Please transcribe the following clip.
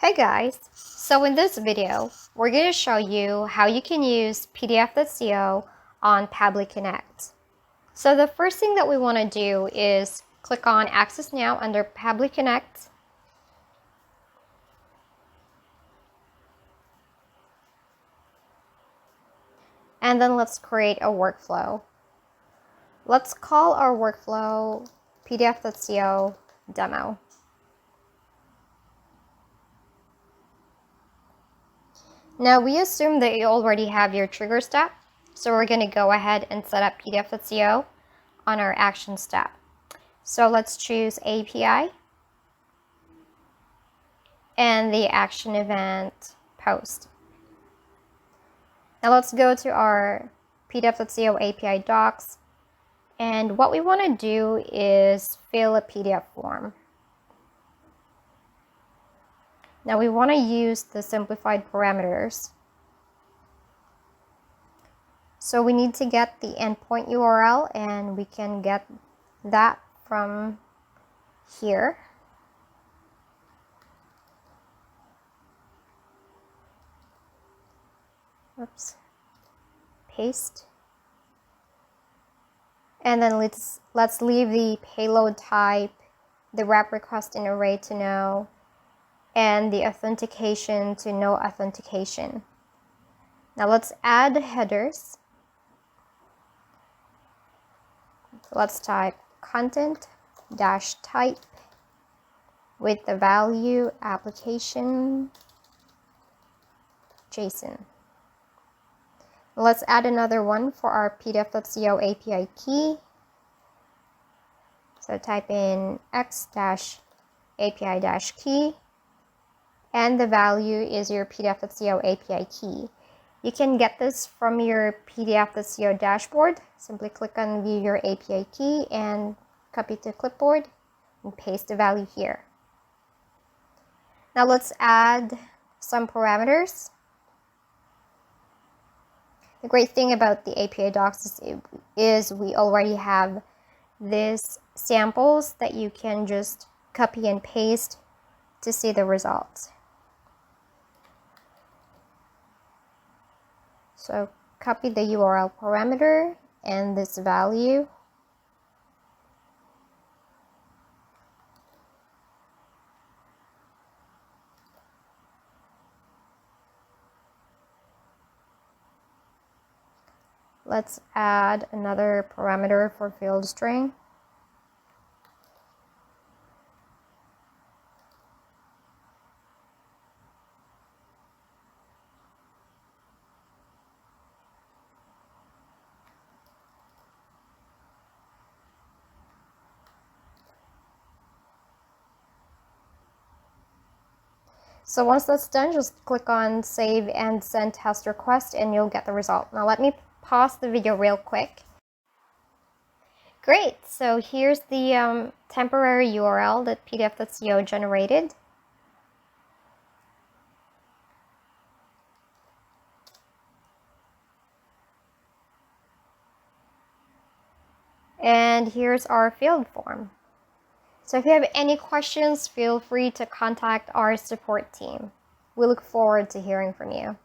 Hi guys! So in this video, we're going to show you how you can use PDF.co on Pabbly Connect. So the first thing that we want to do is click on Access Now under Pabbly Connect. And then let's create a workflow. Let's call our workflow PDF.co demo. Now we assume that you already have your trigger step, so we're going to go ahead and set up PDF.co on our action step. So let's choose API and the action event post. Now let's go to our PDF.co API docs, and what we want to do is fill a PDF form. Now we want to use the simplified parameters. So we need to get the endpoint URL, and we can get that from here. Oops. Paste. And then let's leave the payload type, the wrap request in array to no, and the authentication to no authentication. Now let's add headers. Let's type content-type with the value application JSON. Let's add another one for our PDF.co API key. So type in x-api-key, and the value is your PDF.co API key. You can get this from your PDF.co dashboard. Simply click on View Your API Key and copy to clipboard and paste the value here. Now let's add some parameters. The great thing about the API docs is we already have these samples that you can just copy and paste to see the results. So copy the URL parameter and this value. Let's add another parameter for field string. So once that's done, just click on Save and Send Test Request and you'll get the result. Now let me pause the video real quick. Great, so here's the temporary URL that PDF.co generated. And here's our field form. So if you have any questions, feel free to contact our support team. We look forward to hearing from you.